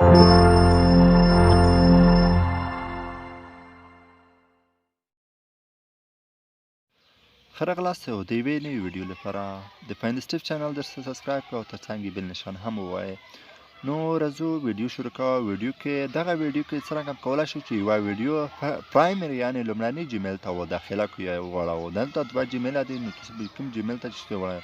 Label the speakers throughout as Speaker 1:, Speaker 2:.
Speaker 1: ښه راغلاست او د یوې نوې ویډیو لپاره د فایند سټیف چینل درته سبسکرایب کړه او ترڅنګ یې بل نشان هم ووایئ. نو راځو ویډیو شروع کوو. دغه ویډیو کې څرنګه کولی شو چې یوه ویډیو پرایمري یعنې لومړني جیمیل ته داخله کړو یا وغوړوو. دلته دوه جیمیله دي، نو تاسو به کوم جیمیل ته چې وغوړوئ.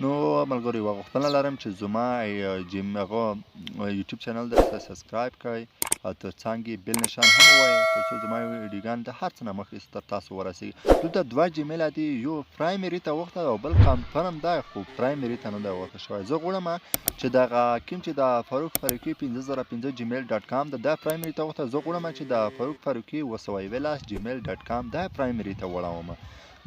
Speaker 1: نو ملګرو یوه غوښتنه لرم چې زما یوټیوب چینل درته سبسکرایب کړئ او ترڅنګ یې بل نشان هم ووایئ ترڅو زما ویډیوګان د هر څه نه مخکې تر تاسو ورسېږي. دلته دوه جیمیله دي، یو پرایمري ته وغوښته او بل کنفرم ده، خو پرایمري ته نه ده وغوښته شوی. زه غواړم چې دغه کوم چې د فاروق فاروقي 5005 جیمیل ډاټ کام ده دا پرایمري ته وغوښته. زه غواړم چې د فاروق فاروقي 217 جیمیل ډاټ کام دا پرایمري ته وړوم.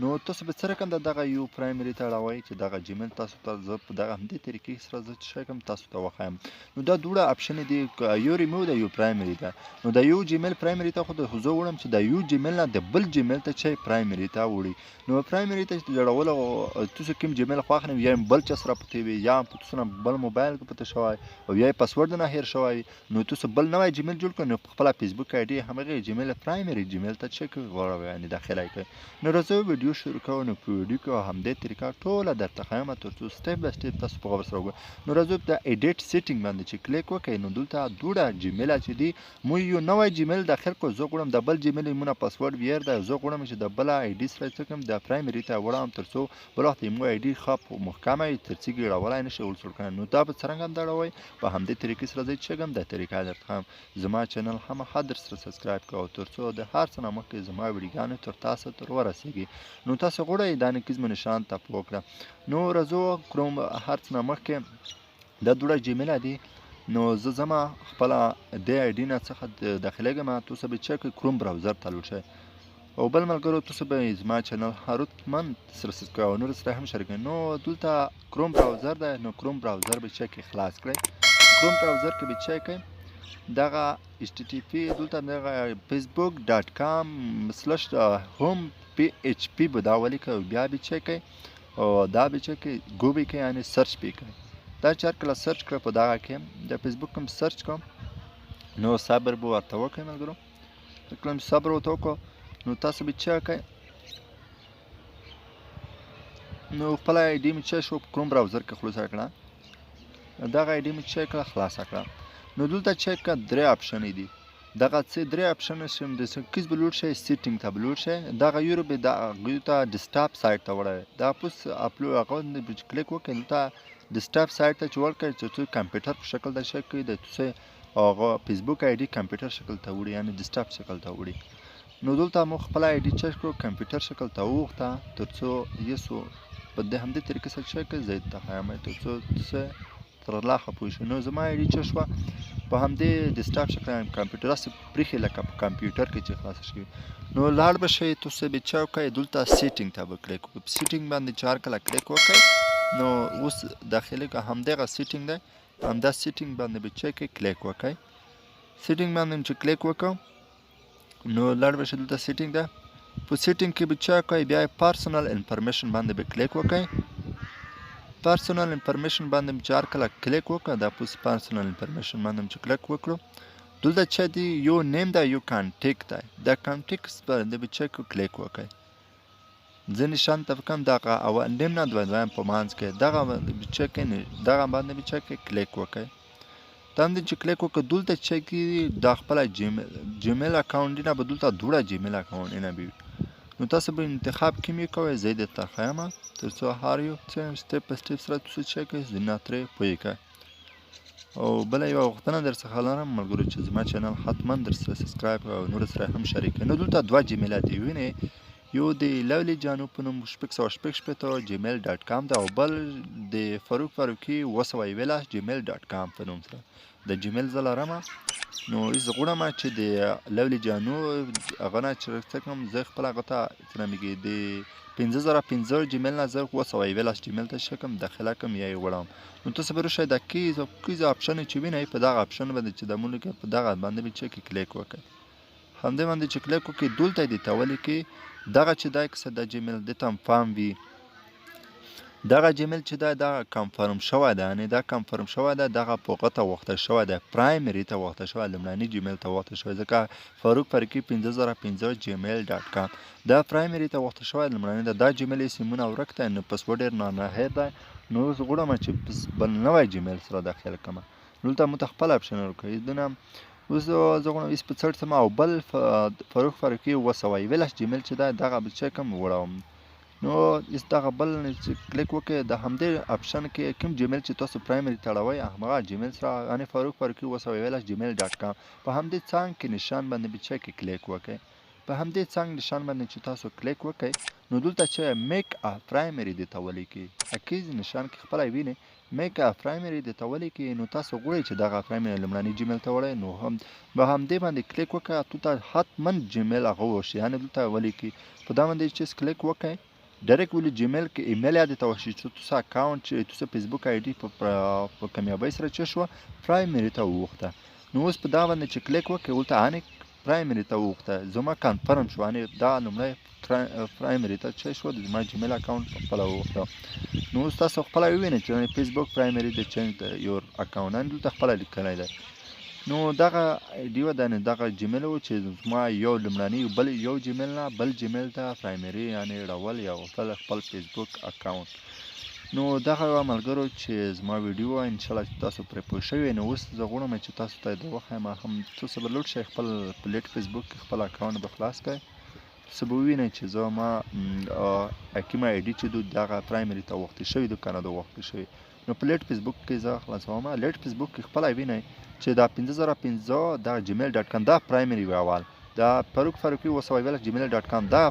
Speaker 1: نو تاسو به څه رقم دغه یو پرایمري ته اړوئ چې دغه جیمیل تاسو ته زه په دغه همدې طریقې سره زه څه کوم تاسو ته وښایم. نو دا دوړه اپشن دي، یو ریموو ده یو پرایمري ده. نو د یو جیمیل پرایمري ته خو زه غواړم چې د یو جیمیل نه د بل جیمیل ته چې پرایمري ته وړي. نو پرایمري ته جوړولو تاسو کوم جیمیل خوښ نه وي یا بل چا سره پته وي یا تاسو نه بل موبایل کې پته شوی او یا پاسورډ نه هیر شوی، نو تاسو بل نوی جیمیل جوړ کړئ. نو په خپله فیسبوک آی ډي همغې جیمیل پرایمري جیمیل ته چک غواړئ یعنې داخله یې کړئ. نو راځو ویډیو شروع کوو. نو په ویډیو کې همدې طریقه ټوله درته ښیم ترڅو سټیپ بای سټیپ تاسو په غور سره وګورئ. نو راځو د ایډیټ سیټینګ باندې چې کلیک وکړئ. نو دلته دوړه جیمیله چې دي موږ یو نوی جیمیل داخل کړو. زه غواړم د بل جیمیل یمونه پاسورډ ویر ده. زه غواړم چې د بله آی ډي سره څه کړم د پرایمري ته وړم ترڅو بل وخت یمو آی ډي ښه محکمه وي ترڅو یې اړولی نه شي ولسوړ کړی. نو دا به څرنګه اړوئ په همدې طریقې سره زه چې کوم دا طریقه درته ښیم. زما چینل خامخا در سره سبسکرایب کوه ترڅو د هر څه نه مخکې زما ویډیوګانې تر تاسو تر ورسېږي. نو تاسو غواړئ دا نقیزمو نشان ټپ وکړه. نو راځو کروم هر څه نه مخکې دا دوړه جیمیله دي. نو زه ځمه خپله دې آی ډي نه څخه داخلیږم. تاسو به چک کروم براوزر ته لوټ شئ او بل ملګرو تاسو به زما چینل حتما سره سبسکرایب او نورو سره هم شریک کړئ. نو دلته کروم براوزر ده، نو کروم براوزر به چک خلاص کړئ. کروم براوزر کې به چک کړئ دغه http دلته دغه facebook.com/home.php به دا ولیکئ او بیا به چک کړئ او دا به چک کړئ ګوګل کې یعنې سرچ به کړئ. دا چې هر کله سرچ کړئ په دغه کې د فیسبوک کوم سرچ کوم نو صبر به ورته وکړئ ملګرو. کله چې صبر ورته وکړو نو تاسو به چک کړئ. نو خپله آی ډي مې چک شو په کروم براوزر کې خلاصه کړه. دغه آی ډي مې چک کړه خلاصه کړه. نو دلته چک کړه درې اپشنې دي. دغه څه درې اپشنې شم د کیس به لوټ شئ سیټینګ ته به لوټ شئ. دغه یورو به هغوی ته ډیسکټاپ سایټ ته وړئ. دا پوس اپلوډ هغه کلیک وکړئ. دلته ډیسکټاپ سایټ ته چې ورکړئ ترڅو کمپیوټر په شکل ته چک کړئ د تاسو هغه فیسبوک آی ډي کمپیوټر شکل ته وړي یعنې ډیسکټاپ شکل ته وړي. نو دلته مو خپله آی ډي چک کړو کمپیوټر شکل ته وغوښته ترڅو یسو په همدې طریقې سره چک کړئ. زه یې درته ښیم ترڅو تاسو تر لا ښه پوه شئ. نو زما آی ډي چک شوه په همدې ډیسکټاپ شکل کمپیوټر هسې پرېښې لکه په کمپیوټر کې چې خلاصه شوي. نو لاړ به شئ تاسو به چک کړئ دلته سیټینګ ته به کلیک وکړئ. په سیټینګ باندې چې هر کله کلیک وکړئ نو اوس داخلي همدغه سیټینګ دی. په همدا سیټینګ باندې به چک کړئ کلیک وکړئ. سیټینګ باندې چې کلیک وکړم نو لاړ به شئ دلته سیټینګ ده. په سیټینګ کې به چک کړئ بیا یې پرسنل انفارمیشن باندې به کلیک وکړئ. پرسنل انفارمیشن باندې چې هر کله کلیک وکړه دا پوس پرسنل انفارمیشن باندې چې کلیک وکړو دلته چې دی یو نیم ده یو کانټیکټ دی. دا کانټیکټ باندې به چک کلیک وکړئ. زه نشان ته کوم دغه اول نیم نه دویم په منځ کې دغه باندې به چک دغه باندې به چک کلیک وکړئ. دا باندې چې کلیک وکړو دلته چې دا خپله جیمیل اکاونټ نه به دلته دوړه جیمیل اکاونټ نه به وي. نو تاسو به انتخاب کوم یې کوئ. زه یې درته ښیم ترڅو هر یو څه سټیپ په سټیپ سره تاسو چک کړئ ځینې ترې پوه کړئ. او بله یوه غوښتنه در څخه لرم ملګرو چې زما چینل حتما در سره سبسکرایب او نورو سره هم شریک کړئ. نو دلته دوه جیمیله دي وینئ یو د لولی جانو په نوم 666 جیمیل ډاټ کام ده او بل د فاروق فاروقي 217 جیمیل ډاټ کام په نوم سره د جیمیل زه لرمه. نو زه غواړم چې د لولی جانو هغه نه چې څه کوم زه خپل هغه ته څه نومیږي د 5005 جیمیل نه زه 217 جیمیل ته څه کوم داخله کوم یا یې وړم. نو تاسو به راشئ دا کویز اپشن چې وینئ په دغه اپشن باندې چې د مونږ په دغه باندې به چک کلیک وکړئ. همدې باندې چې کلیک وکړئ دلته دې ته ولیکئ دغه چې دا کیسه د جیمیل دې ته هم پام وي دغه جیمیل چې ده دا کنفرم شوی ده، یعنې دا کنفرم شوی ده، دغه په هغه ته وغوښتل شوی ده، پرایمري ته وغوښتل شوی، لومړني جیمیل ته وغوښتل شوی، ځکه فاروق فاروقي 5005 جیمیل ډاټ کام دا پرایمري ته وغوښتل شوی، لومړني ده. دا جیمیل یې سیمونه ورک دی، نو پسورډ ډېر ناهیر دی، نو اوس غواړم چې بل نوی جیمیل سره داخل کړم. دلته مو ته خپل اپشن ورکوي دونه. اوس زه غواړم ایس په څټ څم او بل فاروق فاروقي 211 جیمیل چې دی دغه بل چې کوم وړم، نو ایس دغه بل چې کلیک وکړئ د همدې اپشن کې کوم جیمیل چې تاسو پرایمري تړوئ همغه جیمیل سره، یعنې فاروق فاروقي 211 جیمیل ډاټ کام په همدې څانګ کې نشان باندې بچه کې کلیک وکړئ. په همدې څانګ نشان باندې چې تاسو کلیک وکړئ نو دلته چې میک ا پرایمري دې ته ولیکي، اکیز نشان کې خپله وینئ میک ا پرایمري دې ته ولیکي، نو تاسو غواړئ چې دغه پرایمري لومړني جیمیل ته وړئ، نو هم به همدې باندې کلیک وکړئ، دلته حتما جیمیل هغه وشي، یعنې دلته ولیکي په دا باندې چې کلیک وکړئ ډایرکټ ولې جیمیل کې ایمیل یاد ته وشي چې تاسو اکاونټ چې تاسو فیسبوک آی ډي په کامیابۍ سره چې شو پرایمري ته وغوښته، نو اوس په دا باندې چې کلیک وکړئ ولته انې پرایمري ته وغوښته، زما کنفرم شو، یعنې دا لومړی پرایمري ته چې شو زما جیمیل اکاونټ په خپله وغوښته. نو اوس تاسو خپله ووینئ چې فیسبوک پرایمري د چینج د یور اکاونټ دلته خپله لیکلی دی. نو دغه آیډي وه دغه جیمیل و چې زما یو لومړني بل یو جیمیل نه بل جیمیل ته پرایمري یعنې اړول یا غوښتل خپل فیسبوک اکاونټ. نو دغه ملګرو چې زما ویډیو وه انشاءالله چې تاسو پرې پوه شوي، نو اوس زه غواړم چې تاسو ته د وښیم هم تاسو به لوډ شئ خپل په لیټ فیسبوک کې خپل اکاونټ به خلاص کړئ، تاسو به ووینئ چې زما حکیم آیډي چې دغه پرایمري ته وغوښتل شوي دي که نه ده وغوښتل شوي. نو په لیټ فیسبوک کې زه خلاصوم، لیټ فیسبوک کې خپله وینئ چې دا 5005 دا جیمیل ډاټ کام دا پرایمري وي اول، دا فاروق فاروقي 211 جیمیل ډاټ کام دا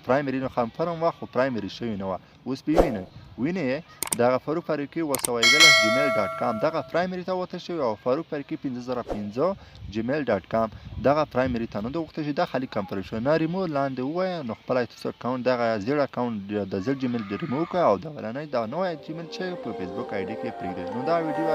Speaker 1: پرایمري نو کنفرم وه خو پرایمري شوي نه وه. اوس به وینئ دغه فاروق فاروقي 211 جیمیل ډاټ کام دغه پرایمري ته وغوښتل شوي او فاروق فاروقي 5005 جیمیل ډاټ کام دغه پرایمري ته نه ده وغوښتل شوي، دا خالي کنفرم شوی. نه ریمو لاندې ووایه نو خپله تاسو اکاونټ دغه زیړ اکاونټ د زیړ جیمیل ریمو کړه او دغه لنی دا نوی جیمیل چې په فیسبوک آی ډي کې پرېږدئ. نو دا ویډیو